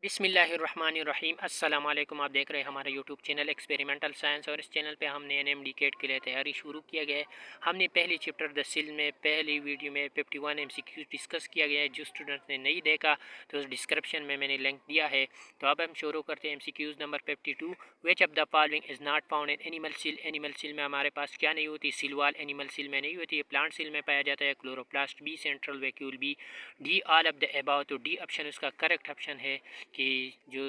बिस्मिल्लाहिर्रहमानिर्रहीम अस्सलाम वालेकुम। आप देख रहे हैं हमारा यूट्यूब चैनल एक्सपेरिमेंटल साइंस और इस चैनल पे हमने एनएमडीकेट के लिए तैयारी शुरू किया गया है। हमने पहली चैप्टर द सिल में पहली वीडियो में 51 एमसीक्यूज डिस्कस किया गया है। जो स्टूडेंट्स ने नहीं देखा तो उस डिस्क्रिप्शन में मैंने लिंक दिया है। तो अब हम शुरू करते हैं MCQs number 52। Which of the following is not found in animal सिल। एनिमल सिल में हमारे पास क्या नहीं होती? सिल वाल एनिमल सिल में नहीं होती है, प्लांट सिल में पाया जाता है। Chloroplast B, central vacuole B, D all of the above. तो डी ऑप्शन उसका करेक्ट ऑप्शन है कि जो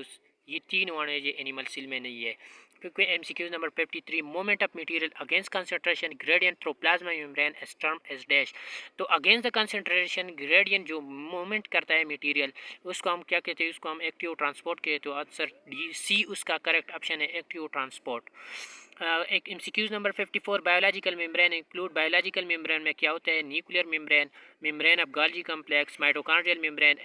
ये तीन वर्ड है ये एनिमल सिल में नहीं है। क्योंकि MCQs number 53 moment of material against concentration gradient through plasma membrane as term as dash. तो अगेंस्ट द कंसंट्रेशन ग्रेडियंट जो मूवमेंट करता है मटेरियल उसको हम क्या कहते हैं? उसको हम एक्टिव ट्रांसपोर्ट कहते हैं। तो आंसर डी सी उसका करेक्ट ऑप्शन है, एक्टिव ट्रांसपोर्ट। एक MCQs number 54 biological membrane include. Biological membrane में क्या होता है? Nuclear membrane, membrane of Golgi complex, mitochondrial membrane,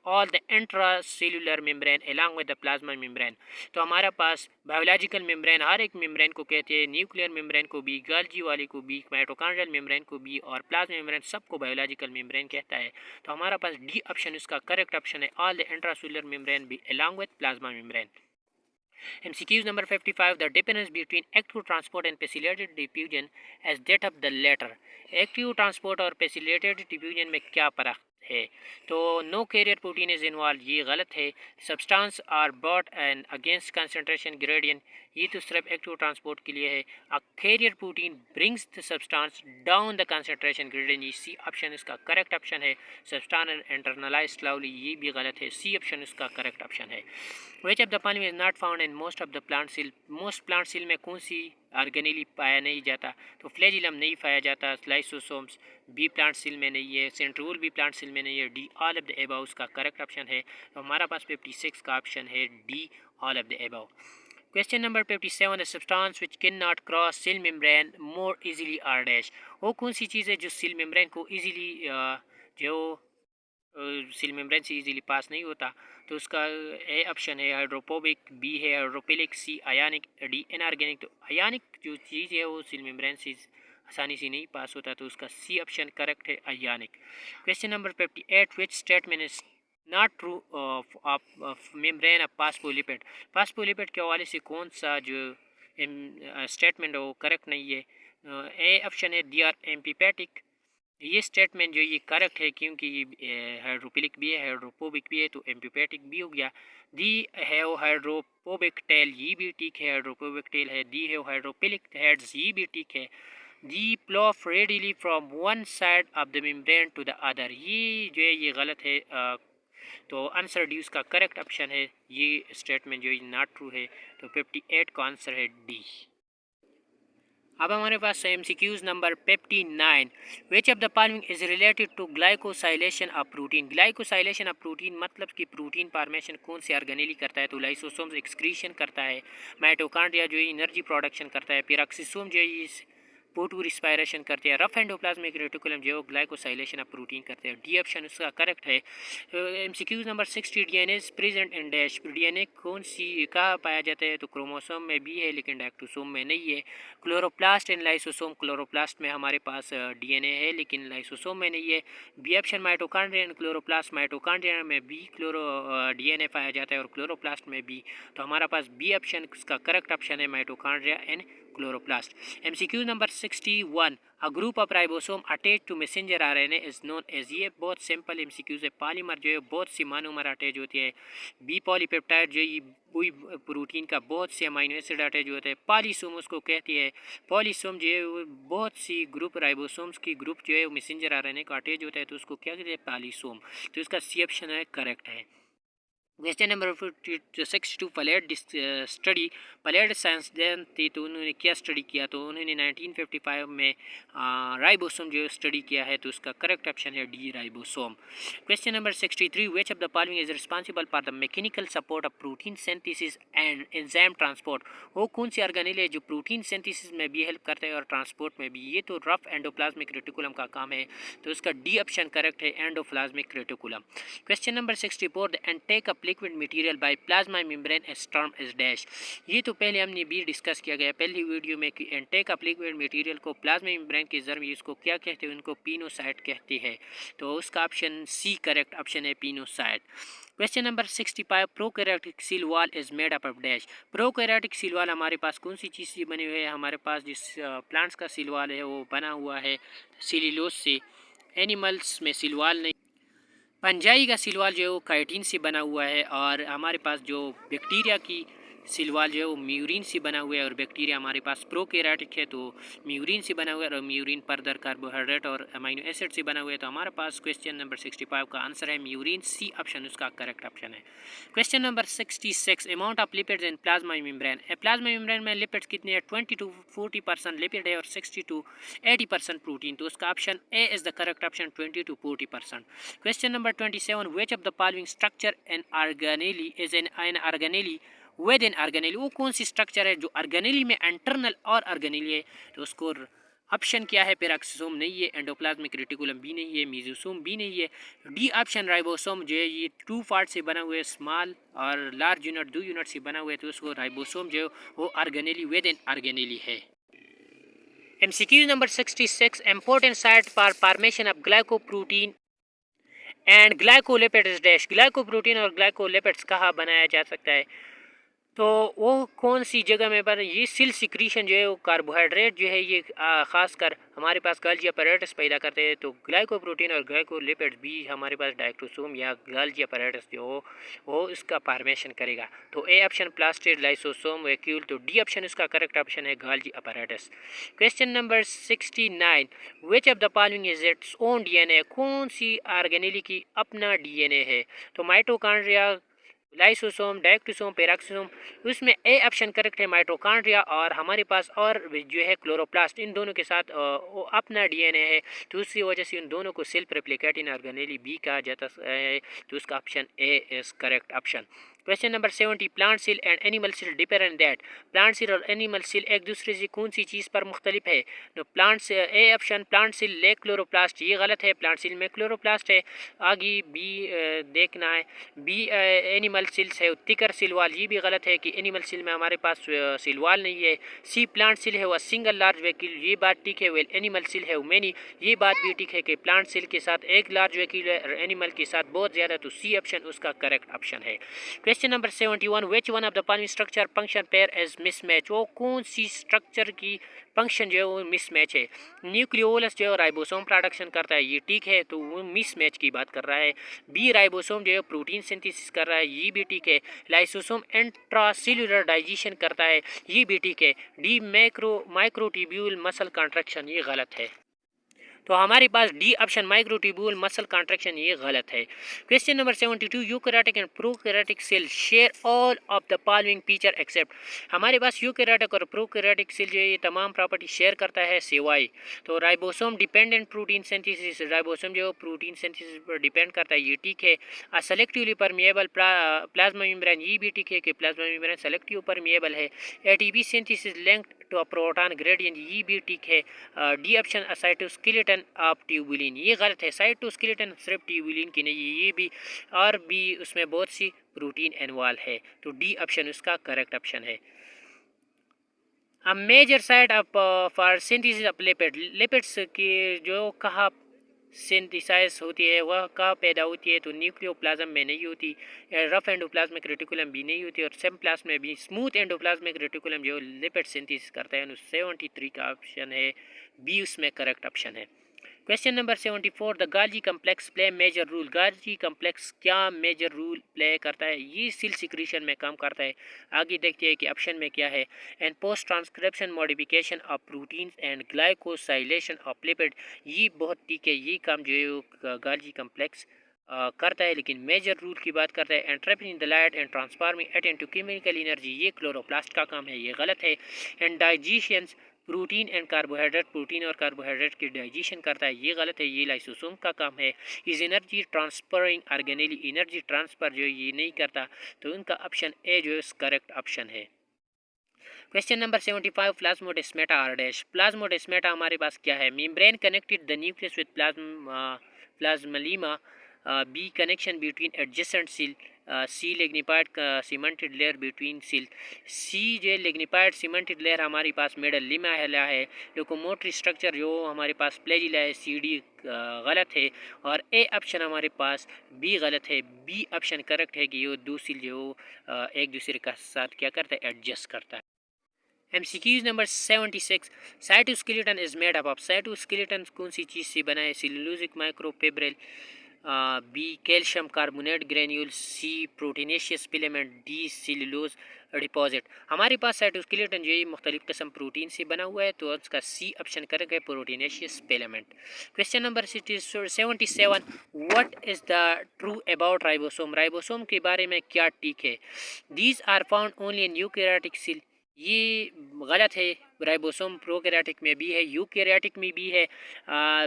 all the intracellular membrane along with the plasma membrane. तो हमारे पास biological membrane हर एक मेम्ब्रेन को कहते हैं, न्यूक्लियर मेम्ब्रेन को भी, गोल्गी वाले को भी, माइटोकॉन्ड्रियल मेम्ब्रेन को भी और प्लाज्मा मेम्ब्रेन सबको बायोलॉजिकल मेम्ब्रेन कहता है। तो हमारा पास डी ऑप्शन इसका करेक्ट ऑप्शन है, ऑल द इंट्रासेल्युलर मेम्ब्रेन भी along with plasma membrane. MCQs number 55. The difference between active transport and pachylated diffusion as that of the latter. Active transport और facilitated diffusion में क्या फ़र्क है? तो no carrier protein is involve, ये गलत है। Substance are both and against concentration gradient, ये तो सिर्फ एक्टिव ट्रांसपोर्ट के लिए है। A carrier protein brings the substance down the concentration gradient, ये सी ऑप्शन इसका करेक्ट ऑप्शन है। सब्सटेंस इंटरनलाइज स्लोली, ये भी गलत है, सी ऑप्शन इसका करेक्ट ऑप्शन है। Which of the following is not found in most of the plant seal. Most plant seal में कौन सी ऑर्गेनेली पाया नहीं जाता? तो फ्लैजिलम नहीं पाया जाता, लाइसोसोम्स बी प्लांट सील में नहीं है, सेंट्रोल भी प्लांट सील में नहीं है, डी ऑल ऑफ द एबाव उसका करेक्ट ऑप्शन है। तो हमारा पास 56 का ऑप्शन है D all of the above. Question number 57। The substance which can not cross cell membrane more easily are dash. वो कौन सी चीज़ है जो सेल मेम्ब्रेन को इजीली जो सेल मेम्ब्रेन से इजीली पास नहीं होता? तो उसका ए ऑप्शन है हाइड्रोफोबिक, बी है hydrophilic, C ionic, D inorganic. तो आयानिक जो चीज़ है वो सेल मेम्ब्रेन से आसानी से नहीं पास होता, तो उसका सी ऑप्शन करेक्ट है, ionic. Question number 58। Which statement is not true of membrane of phospholipid. Phospholipid के हवाले से कौन सा जो स्टेटमेंट है वो करेक्ट नहीं है? ए ऑप्शन है दे आर एम्पीपैटिक, ये स्टेटमेंट जो ये करेक्ट है क्योंकि ये हाइड्रोफिलिक भी है, हाइड्रोफोबिक भी है, तो एम्पीपैटिक भी हो गया। दी हैव हाइड्रोफोबिक टेल, ये भी ठीक है, हाइड्रोफोबिक टेल है। डी हैव हाइड्रोफिलिक हेड्स, ये भी ठीक है। They flow readily from one side of the membrane to the other, ये जो है ये गलत है। तो आंसर डी उसका करेक्ट ऑप्शन है, ये स्टेटमेंट जो है नॉट ट्रू है। तो 58 का आंसर है डी। अब हमारे पास MCQs number 59। Which of the following is related to glycosylation of protein. Glycosylation of protein मतलब कि प्रोटीन फॉर्मेशन कौन से ऑर्गेनेली करता है? तो लाइसोसोम्स एक्सक्रीशन करता है, माइटोकॉन्ड्रिया जो है एनर्जी प्रोडक्शन करता है, पेरोक्सिसोम जो है पोटू रिस्पायरेशन करते हैं, रफ एंडोप्लाज्मिक रेटिकुलम जो ग्लाइकोसाइलेशन ऑफ प्रोटीन करते हैं। डी ऑप्शन उसका करेक्ट है। MCQs number 60। DNA is present in dash. DNA कौन सी कहाँ पाया जाता है? तो क्रोमोसोम में भी है लेकिन डायक्टोसोम में नहीं है। क्लोरोप्लास्ट एंड लाइसोसोम, क्लोरोप्लास्ट में हमारे पास डीएनए है लेकिन लाइसोसोम में नहीं है। B option mitochondria and chloroplast, mitochondria में भी डीएनए पाया जाता है और क्लोरोप्लास्ट में भी। तो हमारा पास बी ऑप्शन उसका करेक्ट ऑप्शन है, mitochondria and chloroplast. MCQ number 61। A group of ribosome attach to messenger RNA is known as, ये बहुत सिंपल MCQs है। पॉलीमर जो है बहुत सी मोनोमर अटैच होती है। बी पॉलीपेप्टाइड जो ये वही प्रोटीन का बहुत से अमाइनो एसिड अटैच होते हैं। पॉलीसोम उसको कहती है। पॉलीसोम जो है वो बहुत सी ग्रुप राइबोसोम्स की ग्रुप जो है मैसेंजर आरएनए का अटैच होता है, तो उसको क्या कहते हैं? पॉलीसोम। तो इसका सी ऑप्शन है करेक्ट है। Question number 62। Palade study, Palade science then थी तो उन्होंने क्या स्टडी किया? तो उन्होंने 1955 में राइबोसोम जो स्टडी किया है, तो उसका करेक्ट ऑप्शन है D, ribosome. Question number 63। Which of the following is responsible for the mechanical support of protein synthesis and enzyme transport. वो कौन सी ऑर्गेनेल है जो प्रोटीन सिंथेसिस में भी हेल्प करता है और ट्रांसपोर्ट में भी? ये तो रफ एंडोप्लाज्मिक रेटिकुलम का काम है, तो उसका डी ऑप्शन करेक्ट है, endoplasmic reticulum. Question number 64। The intake liquid material by plasma membrane as term as dash. ये तो पहले हमने भी डिस्कस किया गया पहली वीडियो में कि इनटेक ऑफ लिक्विड मटेरियल को प्लाज्मा मेम्ब्रेन के जरिए इसको क्या कहते हैं, उनको पिनोसाइट कहते हैं। तो उसका ऑप्शन सी करेक्ट ऑप्शन है, pinocyte. Question number 65, prokaryotic cell wall is made up of dash. Prokaryotic cell wall हमारे पास कौन सी चीज़ से बनी हुई है, हमारे पास जिस प्लांट्स का सेल वॉल है वो बना हुआ है सेल्यूलोज से। एनिमल्स में सेल वॉल नहीं, पंजाई का सेल वॉल जो है वो काइटिन से बना हुआ है। और हमारे पास जो बैक्टीरिया की सेल वॉल जो है वो म्यूरिन से बना हुआ है, और बैक्टीरिया हमारे पास प्रोकैरियोटिक है तो म्यूरिन से बना हुआ है, और म्यूरिन फर्दर कार्बोहाइड्रेट और अमीनो एसिड से बना हुआ है। तो हमारे पास क्वेश्चन नंबर 65 का आंसर है म्यूरिन, सी ऑप्शन उसका करेक्ट ऑप्शन है। Question number 66, amount of lipids in plasma membrane. Plasma membrane में लिपिड्स कितने हैं, 20 to 40% लिपिड है और 60 to 80% प्रोटीन। तो उसका option A is the correct option, 20 to 40%। Question number 27, which of the following structure an organelle is an organelle within organelle. वो कौन सी structure है जो ऑर्गेनेली में इंटरनल और ऑर्गेनेली है। तो उसको ऑप्शन क्या है, पेराक्सोसोम नहीं है, एंडोप्लाज्मिक रेटिकुलम भी नहीं है, मेसोसोम भी नहीं है, डी ऑप्शन राइबोसोम जो है ये 2 पार्ट से बना हुआ है, स्मॉल और लार्ज यूनिट 2 यूनिट से बना हुआ है। तो उसको राइबोसोम जो है वो ऑर्गेनेली विद इन ऑर्गेनेली है। MCQ number 66, important site for formation of glycoprotein and glycolipids dash. Glycoprotein और ग्लाइकोलिपिड्स कहाँ बनाया जा सकता है, तो वो कौन सी जगह में बना। ये सेल सिक्रीशन जो है वो कार्बोहाइड्रेट जो है ये खासकर हमारे पास गोल्गी अपैरेटस पैदा करते हैं। तो ग्लाइकोप्रोटीन और ग्लाइकोलिपिड्स भी हमारे पास डायक्रोसोम या गोल्गी अपैरेटस जो हो वो इसका फॉर्मेशन करेगा। तो A option plastid lysosome vacuole. तो डी ऑप्शन इसका करेक्ट ऑप्शन है, Golgi apparatus. Question number 69, which of the following is its own DNA. कौन सी ऑर्गेनेली की अपना डीएनए है। तो माइटोकॉन्ड्रिया, लाइसोसोम, डायक्टोसोम, पेराक्सोसोम। उसमें ए ऑप्शन करेक्ट है, माइटोकॉन्ड्रिया। और हमारे पास और जो है क्लोरोप्लास्ट, इन दोनों के साथ वो अपना डीएनए है। तो उसी वजह से इन दोनों को सेल्फ रेप्लिकेटिंग ऑर्गेनेली बी कहा जाता है। तो उसका option A is correct option. Question number 70, plant cell and animal cell differ in that. Plant cell और एनिमल सेल एक दूसरे से कौन सी चीज़ पर मुख्तलिफ है। तो प्लांट से ए ऑप्शन प्लांट सेल ले क्लोरोप्लास्ट, ये गलत है, प्लांट सेल में क्लोरोप्लास्ट है। आगे बी देखना है, बी एनिमल सेल्स है थिकर सेल वाल, ये भी गलत है कि एनिमल सेल में हमारे पास सेल वाल नहीं है। सी प्लांट सेल है वह सिंगल लार्ज वैक्यूल, ये बात ठीक है। वेल एनिमल सेल है मैनी, ये बात भी ठीक है कि प्लांट सेल के साथ एक लार्ज वैक्यूल है और एनिमल के साथ बहुत ज़्यादा। तो सी ऑप्शन उसका करेक्ट ऑप्शन है। Question number 71, which one of the following structure function pair as mismatch. वो कौन सी स्ट्रक्चर की फंक्शन जो है वो मिसमैच है। न्यूक्लियोलस जो है राइबोसोम प्रोडक्शन करता है, ये ठीक है, तो वो मिसमैच की बात कर रहा है। बी राइबोसोम जो है प्रोटीन सिंथेसिस कर रहा है, ये भी ठीक है। लाइसोसोम इंट्रासेल्युलर डाइजेशन करता है, ये भी ठीक है। डी माइक्रोट्यूब्यूल मसल कॉन्ट्रैक्शन, ये गलत है। तो हमारे पास D option microtubule muscle contraction ये गलत है। Question number 72, eukaryotic and prokaryotic cell share all of the following feature except. हमारे पास यूकैरियोटिक और प्रोकैरियोटिक सेल जो है ये तमाम प्रॉपर्टी शेयर करता है सिवाय। तो ribosome dependent protein synthesis, ribosome जो प्रोटीन सिंथेसिस पर डिपेंड करता है, ये ठीक है। सेलेक्टिवली परमिएबल प्लाज्मा मेम्ब्रेन, ये भी ठीक है कि प्लाज्मा मेम्ब्रेन सेलेक्टिव परमिएबल है। ATP synthesis linked to a proton gradient, ये भी ठीक है। D option cytoskeleton of tubulin, ये गलत है। साइटोस्केलेटन सिर्फ ट्यूबुलिन की नहीं, ये भी और भी उसमें बहुत सी प्रोटीन इन्वॉल्व है। तो डी ऑप्शन उसका करेक्ट ऑप्शन है। अब major site of for synthesis of lipid, lipids की जो कहाँ सिंथेसाइज होती है वह कहाँ पैदा होती है। तो न्यूक्लियोप्लाज्म में नहीं होती, रफ एंडोप्लाज्मिक रेटिकुलम भी नहीं होती, और सिम्प्लाज्म में भी। स्मूथ एंडोप्लाज्मिक रेटिकुलम जो लिपिड सिंथेसिस करता है। 73 का ऑप्शन है बी उसमें करेक्ट ऑप्शन है। Question number 74, the Golgi complex play major role. Golgi complex क्या मेजर रूल प्ले करता है, ये सेल सिक्रीशन में काम करता है। आगे देखते हैं कि ऑप्शन में क्या है। And post transcription modification of proteins and glycosylation of lipid, ये बहुत ठीक है, ये काम जो है गाल्गी कम्प्लेक्स करता है। लेकिन मेजर रूल की बात करता है entrapping in the light and transforming it into chemical energy, ये क्लोरोप्लास्ट का काम है, ये गलत है। And digestion protein and carbohydrate, protein और कार्बोहाइड्रेट की डाइजेशन करता है, ये गलत है, ये लाइसोसोम का काम है। Is energy transferring organelle, energy transfer जो ये नहीं करता। तो उनका ऑप्शन ए जो है करेक्ट ऑप्शन है। Question number 75, plasmodesmata are dash. Plasmodesmata हमारे पास क्या है। Membrane connected the nucleus with plasmalemma B connection between adjacent cell, C lignified cemented layer between cell. C जो लिग्निफाइड सीमेंटेड लेयर हमारे पास मिडल लिमा है। Locomotory structure जो हमारे पास फ्लैजिला है, सी डी गलत है और ए ऑप्शन हमारे पास बी गलत है। बी ऑप्शन करेक्ट है कि ये दो सेल जो एक दूसरे का साथ क्या करता है, एडजस्ट करता है। MCQs number 76, cytoskeleton is made up of. Cytoskeleton कौन सी चीज़ से बना है? Cellulosic microfibril, B calcium carbonate granule, C proteinaceous filament, D cellulose deposit. हमारे पास साइटोस्केलेटन जो है मुख्तलिफ किस्म प्रोटीन से बना हुआ है, तो उसका सी ऑप्शन करेक्ट है, proteinaceous filament. Question number 77, what is the true about ribosome. Ribosome के बारे में क्या ठीक है? These are found only in eukaryotic cell, ये गलत है। राइबोसोम प्रोकैरियोटिक में भी है, यूकैरियोटिक में भी है।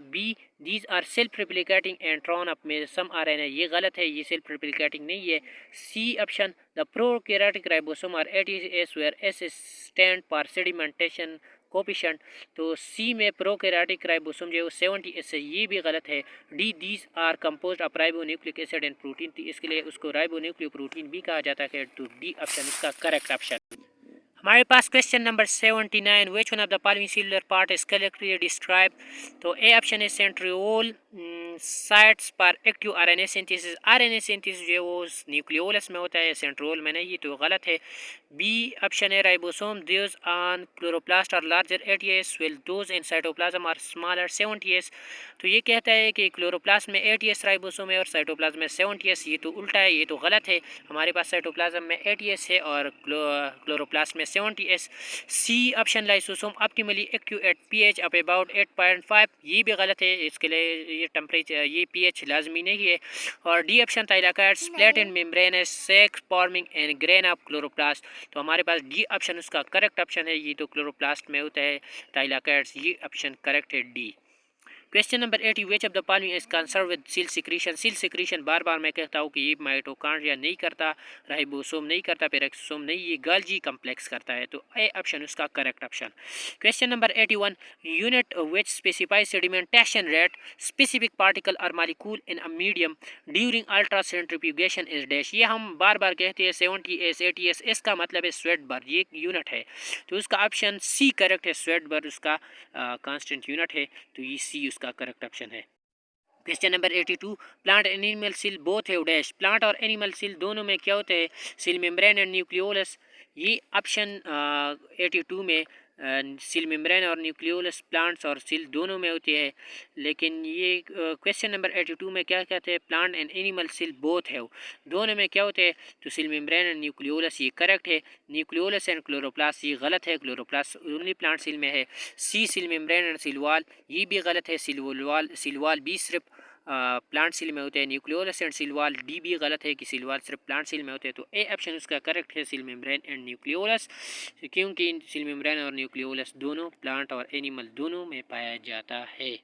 B these are self replicating and turn up में सम RNA, ये गलत है, ये सेल्फ रिप्लिकेटिंग नहीं है। C option the prokaryotic ribosome are ATS where S stand for sedimentation coefficient, तो सी में प्रोकैरियोटिक राइबोसोम जो है वो 70S है, ये भी गलत है। D these are composed of ribonucleic acid and protein, तो इसके लिए उसको राइबोन्यूक्लिक प्रोटीन भी कहा जाता है, तो डी ऑप्शन इसका करेक्ट ऑप्शन। हमारे पास question number 79, which one of the following cellular part is collectively describe, तो ए ऑप्शन है सेंट्रियोल साइट्स पर active RNA synthesis. RNA synthesis जो है वो न्यूक्लियोलस में होता है, सेंट्रियोल में नहीं, तो गलत है। बी ऑप्शन है राइबोसोम दोज ऑन क्लोरोप्लास्ट और larger ATS will those in cytoplasm और स्मॉलर 70S, तो ये कहता है कि क्लोरोप्लास्ट में ATS राइबोसोम है और साइटोप्लाज्म में 70S, ये तो उल्टा है, ये तो गलत है। हमारे पास साइटोप्लाज्म में ATS है और क्लोरोप्लास्ट में 70S। C option lysosome optimally active at pH of about 8.5, ये भी गलत है, इसके लिए ये टेम्परेचर ये pH लाजमी नहीं है। और D option thylakoids flattened membranous sacs forming and grain of chloroplast, तो हमारे पास डी ऑप्शन उसका करेक्ट ऑप्शन है, ये तो क्लोरोप्लास्ट में होता है थाइलाकाइड्स, ये ऑप्शन करेक्ट है D. Question number 80, which of the following is concern with cell secretion. Cell secretion बार बार मैं कहता हूँ कि ये माइटोकॉन्ड्रिया नहीं करता, राइबोसोम नहीं करता, पेरोक्सोम नहीं, ये गोल्गी कॉम्प्लेक्स करता है, तो ए ऑप्शन उसका correct option. Question number 81, unit which specifies sedimentation rate specific particle और molecule in a medium during ultra centrifugation is dash. ये हम बार बार कहते हैं 70S ATS, इसका मतलब है स्वेटबर, ये यूनिट है, तो उसका ऑप्शन सी करेक्ट है, स्वेटबर उसका कांस्टेंट यूनिट है, तो ये सी का करेक्ट ऑप्शन है। Question number 82, plant and animal cell both है डैश। प्लांट और एनिमल सेल दोनों में क्या होते हैं? सेल मेम्ब्रेन एंड न्यूक्लियोलस, ये ऑप्शन 82 में सेल मेम्ब्रेन और न्यूक्लियोलस प्लांट्स और सेल दोनों में होती है, लेकिन ये क्वेश्चन नंबर 82 में क्या कहते हैं? Plant and animal cell both है, दोनों में क्या होते हैं? तो सेल मेम्ब्रेन एंड न्यूक्लियोलस, ये करेक्ट है। न्यूक्लियोलस एंड क्लोरोप्लास्ट, ये गलत है, क्लोरोप्लास्ट ओनली प्लांट सेल में है। C cell membrane and cell wall, ये भी गलत है, सेल वॉल भी सिर्फ प्लांट सेल में होते हैं। Nucleolus and cell wall, D भी गलत है कि सेल वॉल सिर्फ प्लांट सेल में होते हैं, तो ए ऑप्शन उसका करेक्ट है, सेल मेम्ब्रेन एंड न्यूक्लियोलस, क्योंकि सेल मेम्ब्रेन और न्यूक्लियोलस दोनों प्लांट और एनिमल दोनों में पाया जाता है।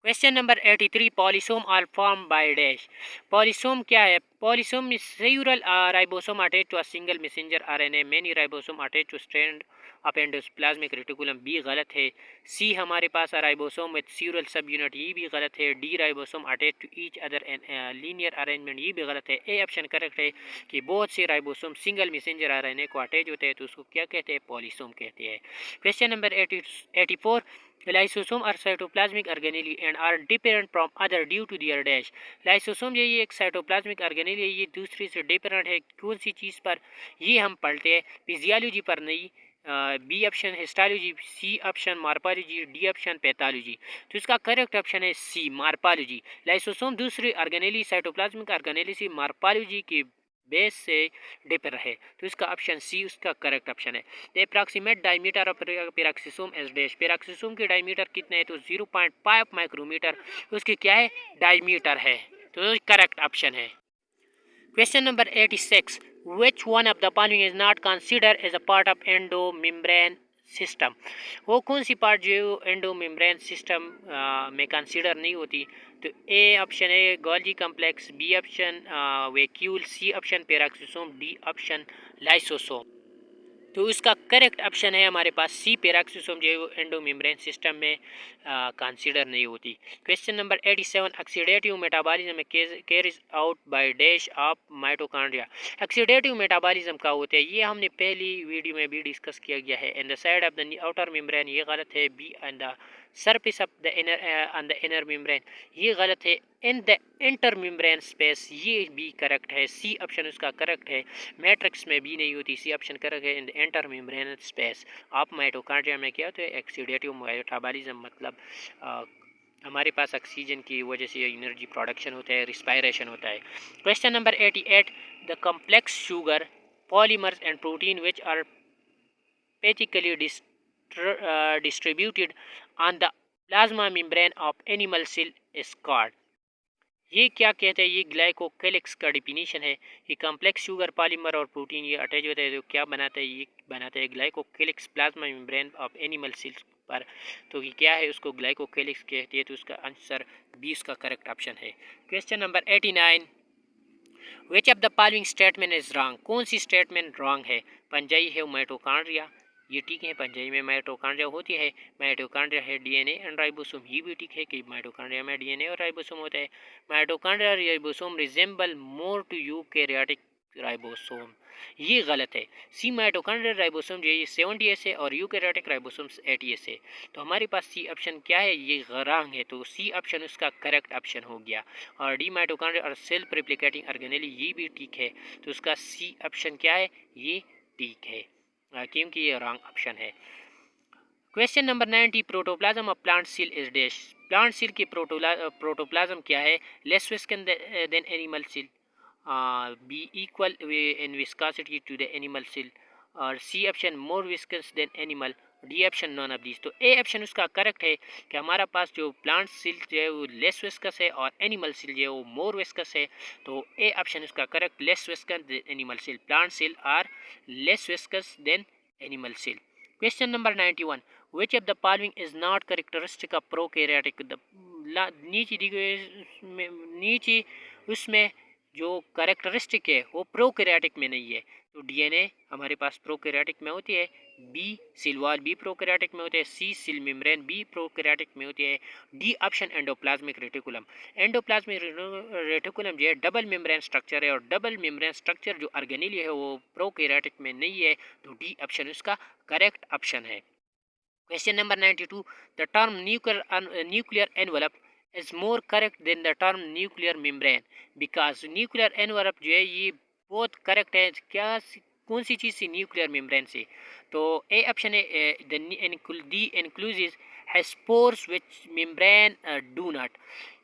Question number 83, polysome are form by dash. Polysome क्या है? Polysome is cellular ribosome attach to a single messenger RNA, many ribosome attach two strand of endoplasmic reticulum, B गलत है। सी हमारे पास ribosome with cellular subunit, ये भी गलत है। D ribosome attach to each other an linear arrangement, ये भी गलत है। ए ऑप्शन करेक्ट है कि बहुत से राइबोसोम सिंगल मैसेंजर RNA को अटैच होते हैं, तो उसको क्या कहते हैं? पॉलीसोम कहते हैं। Question number 84, lysosome are cytoplasmic organelle and are dependent from other due to their dash. Lysosome ये एक साइटोप्लाज्मिक ऑर्गेनेली है, ये दूसरी से डिपेंडेंट है, कौन सी चीज़ पर? ये हम पढ़ते हैं फिजियोलॉजी पर नहीं। B option histology, C option morphology, D option pathology, तो इसका करेक्ट ऑप्शन है सी मार्पोलॉजी। लाइसोसोम दूसरी ऑर्गेनेली साइटोप्लाज्मिक ऑर्गेनेली से मार्पोलॉजी के बेस से डिपर है, तो इसका ऑप्शन सी उसका करेक्ट ऑप्शन है। The approximate diameter of peroxisome as dash. Peroxisome की डायमीटर कितने है? तो 0.5 माइक्रोमीटर उसकी क्या है? डायमीटर है, तो करेक्ट ऑप्शन है। Question number 86, which one of the following is not consider as a part of endomembrane system. वो कौन सी पार्ट जो एंडो मेम्ब्रेन सिस्टम में कंसीडर नहीं होती? तो ए ऑप्शन है Golgi complex, B option vacuole, C option peroxisome, D option lysosome. तो इसका करेक्ट ऑप्शन है हमारे पास सी, पेरोक्सिसोम जो है वो एंडोमेम्ब्रेन सिस्टम में कंसीडर नहीं होती। Question number 87, oxidative metabolism carries out by dash of mitochondria. Oxidative metabolism का होता है, ये हमने पहली वीडियो में भी डिस्कस किया गया है। In the side of the outer membrane, ये गलत है। B and the surface of the inner membrane, ये गलत है। In the intermembrane space, ये भी करेक्ट है। सी ऑप्शन उसका करेक्ट है। मैट्रिक्स में भी नहीं होती, सी ऑप्शन करेक्ट है। In the intermembrane space of mitochondria में क्या होता है, ऑक्सीडेटिव मेटाबॉलिज्म, मतलब हमारे पास ऑक्सीजन की वजह से एनर्जी प्रोडक्शन होता है, रिस्पायरेशन होता है। Question number 88, the complex sugar polymers and protein which are patchily distributed on the plasma membrane of animal cell is called। ये क्या कहते हैं, ये ग्लाइकोकेलिक्स का डिफिनीशन है। ये कॉम्प्लेक्स शुगर पॉलीमर और प्रोटीन ये अटैच होता है, तो क्या बनाता है, ये बनाता है glycocalyx plasma membrane of animal cells पर। तो ये क्या है, उसको ग्लाइकोकेलिक्स कहती है। तो उसका आंसर 20 का करेक्ट ऑप्शन है। Question number 89, which of the following statement is wrong. कौन सी स्टेटमेंट रॉन्ग है। पंजाई है माइटोकॉन्ड्रिया, ये ठीक है, पंजाई में माइटोकॉन्ड्रिया होती है। माइटोकॉन्ड्रिया है डीएनए एंड राइबोसोम, ये भी ठीक है कि माइटोकॉन्ड्रिया में डीएनए और राइबोसोम होता है। माइटोकॉन्ड्रिया और ribosome resemble more to eukaryotic ribosome, ये गलत है। सी, माइटोकॉन्ड्रियल राइबोसोम जो है ये 70S है और यूकैरियोटिक राइबोसोम्स 80S है। तो हमारे पास सी ऑप्शन क्या है, ये रॉन्ग है। तो सी ऑप्शन उसका करेक्ट ऑप्शन हो गया। और डी, माइटोकॉन्ड्रिया और सेल्फ रिप्लिकेटिंग ऑर्गेनेली, ये भी ठीक है। तो उसका सी ऑप्शन क्या है, ये ठीक है, क्योंकि ये रॉन्ग ऑप्शन है। Question number 90, protoplasm of plant cell is dash. Plant cell की प्रोटोप्लाज्म क्या है, less viscous than animal cell, B equal in viscosity to the animal cell, और C option more viscous than animal, D option none of this. तो A option उसका correct है कि हमारा पास जो प्लांट सेल जो है वो लेस विस्कस है और एनिमल सेल जो है वो मोर विस्कस है। तो ए ऑप्शन उसका correct, less viscous than animal cell, plant cell are less viscous than animal cell. Question number 91, which of the following is not characteristic of prokaryotic. नीचे उसमें जो कैरेक्टरिस्टिक है वो प्रोकैरियोटिक में नहीं है। तो डीएनए हमारे पास प्रोकैरियोटिक में होती है। बी, सेल वॉल बी प्रोकैरियोटिक में होते हैं। सी, सेल मेम्ब्रेन बी प्रोकैरियोटिक में होती है। D option endoplasmic reticulum. Endoplasmic reticulum जो है डबल मेम्ब्रेन स्ट्रक्चर है और डबल मेम्ब्रेन स्ट्रक्चर जो ऑर्गेनेली है वो प्रोकैरियोटिक में नहीं है। तो डी ऑप्शन उसका करेक्ट ऑप्शन है। Question number 92, the term nuclear envelope is more correct than the term nuclear membrane because nuclear envelope जो है ये बहुत करेक्ट है। क्या, कौन सी चीज़ से, न्यूक्लियर मेम्ब्रेन से। तो ए ऑप्शन है the inclusive has pores which membrane do not.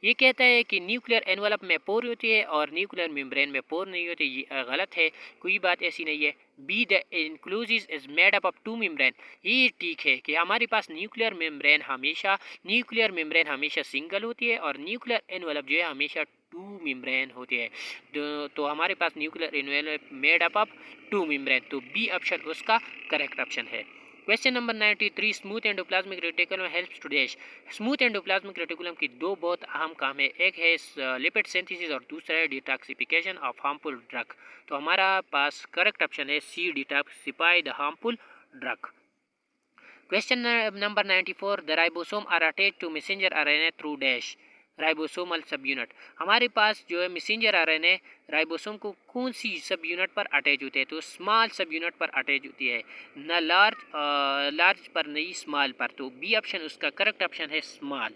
ये कहता है कि न्यूक्लियर एनवलप में पोर होती है और न्यूक्लियर मेम्ब्रेन में पोर नहीं होती, ये गलत है, कोई बात ऐसी नहीं है। B, the inclusive is made up of two membrane, ये ठीक है कि हमारे पास न्यूक्लियर मेम्ब्रेन हमेशा सिंगल होती है और न्यूक्लियर एनवलप जो है हमेशा टू मेम्ब्रेन होती है। तो हमारे पास nuclear envelope made up of two membrane. तो बी ऑप्शन उसका करेक्ट ऑप्शन है। Question number 93, smooth endoplasmic reticulum helps to dash. Smooth endoplasmic reticulum की दो बहुत अहम काम है, एक है लिपिड सिंथेसिस और दूसरा है डिटॉक्सिफिकेशन ऑफ हार्मफुल ड्रग। तो हमारा पास करेक्ट ऑप्शन है C, detoxify the harmful drug. Question number 94, the ribosome are attach to messenger RNA through dash ribosomal subunit. हमारे पास जो है मैसेंजर आरएनए राइबोसोम को कौन सी सब यूनिट पर अटैच होते हैं, तो स्मॉल सब यूनिट पर अटैच होती है, न लार्ज पर नहीं, स्मॉल पर। तो बी ऑप्शन उसका करेक्ट ऑप्शन है, small.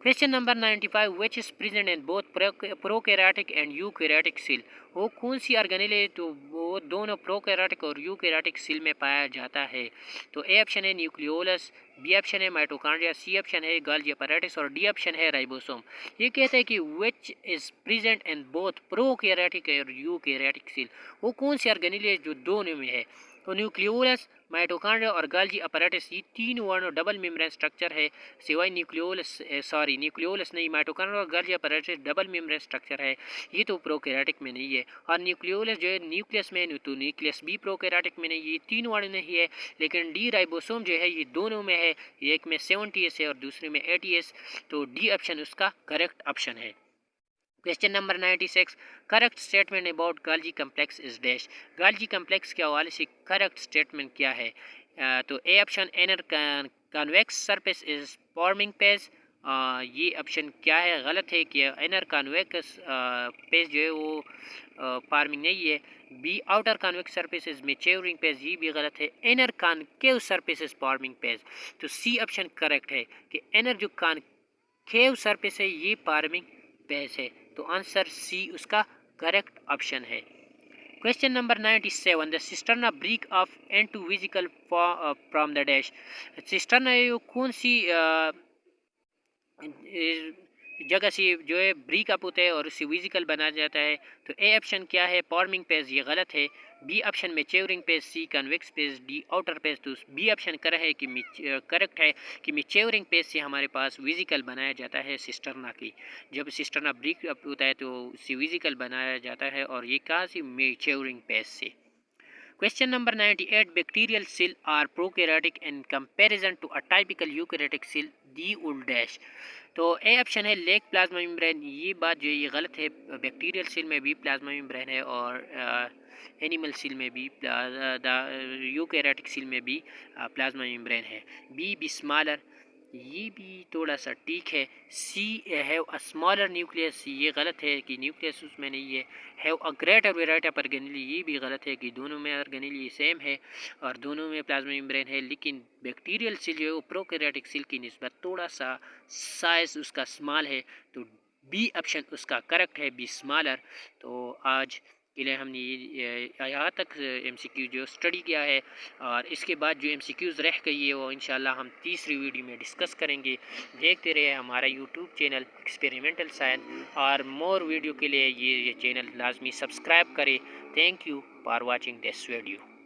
Question number 95, which is present in both prokaryotic and eukaryotic cell. वो कौन सी ऑर्गेनेल है, तो वो दोनों प्रोकैरियोटिक और यूकैरियोटिक सेल में पाया जाता है। तो ए ऑप्शन है न्यूक्लियोलस, बी ऑप्शन है माइटोकॉन्ड्रिया, सी ऑप्शन है गोल्गी apparatus और डी ऑप्शन है राइबोसोम। ये कहता है कि विच is present in both prokaryotic और यूकैरियोटिक सेल, वो कौन सी ऑर्गेनेल है जो दोनों में है। तो न्यूक्लियोलस, माइटोकॉन्ड्रिया और गोल्गी apparatus ये तीन वर्णों डबल मेम्ब्रेन स्ट्रक्चर है, सिवाय न्यूक्लियोलस नहीं, माइटोकॉन्ड्रिया और Golgi apparatus double membrane structure है, ये तो प्रोकैरियोटिक में नहीं है। और न्यूक्लियोलस जो है न्यूक्लियस में, तो न्यूक्लियस भी प्रोकैरियोटिक में नहीं, ये तीन वर्ण नहीं है। लेकिन डी राइबोसोम जो है ये दोनों में है, एक में 70S है और दूसरे में 80S। तो डी ऑप्शन उसका करेक्ट ऑप्शन है। Question number 96, correct statement about गाल्जी complex is dash. गाल्जी complex के हवाले से करेक्ट स्टेटमेंट क्या है? तो A option, inner convex surface is forming page. ये ऑप्शन क्या है? गलत है कि इनर कन्वेक्स पेज जो है वो फार्मिंग नहीं है। B, outer convex surface is maturing face, ये भी गलत है। Inner concave surface is forming face. तो सी ऑप्शन करेक्ट है कि इनर जो कॉनकेव सरफेस है ये फॉर्मिंग पेज है। तो आंसर सी उसका करेक्ट ऑप्शन है। Question number 97, the cisterna break off एन2 vesicle from the dash. Cisterna कौन सी जगह से जो है ब्रेक अप होता है और उससे विजिकल बना जाता है? तो ए ऑप्शन क्या है? फॉर्मिंग पेज, ये गलत है। B option maturing face, C convex face, D outer face. तो बी ऑप्शन करेक्ट है कि मैच्योरिंग पेज से हमारे पास विजिकल बनाया जाता है सिस्टर्ना की। जब सिस्टर्ना ब्रेक अप होता है तो उससे विजिकल बनाया जाता है, और ये कहाँ से? मैच्योरिंग पेज से। Question number 98, bacterial cell are prokaryotic in comparison to a typical eukaryotic cell, the ul dash. तो ए ऑप्शन है लेग प्लाज्मा मेम्ब्रेन, ये बात जो है ये गलत है। बैक्टीरियल सेल में भी प्लाज्मा मेम्ब्रेन है और एनिमल सेल में भी यूकैरियोटिक सेल में भी प्लाज्मा मेम्ब्रेन है। बी, बी स्मॉलर, ये भी थोड़ा सा ठीक है। सी, हैव अ स्मॉलर न्यूक्लियस, ये गलत है कि न्यूक्लियस उसमें नहीं है। Have a greater variety of organelle, ये भी गलत है कि दोनों में ऑर्गेनेली सेम है और दोनों में प्लाज्मा मेम्ब्रेन है। लेकिन बैक्टीरियल सेल जो है वो प्रोकैरियोटिक सेल की निस्बत थोड़ा सा साइज उसका स्मॉल है। तो बी ऑप्शन उसका करेक्ट है, बी स्मॉलर। तो आज के लिए हमने यहाँ तक MCQ जो स्टडी किया है, और इसके बाद जो MCQs रह गई है वो इंशाल्लाह हम तीसरी वीडियो में डिस्कस करेंगे। देखते रहिए हमारा यूट्यूब चैनल एक्सपेरिमेंटल साइंस, और मोर वीडियो के लिए ये चैनल लाजमी सब्सक्राइब करें। Thank you for watching this video.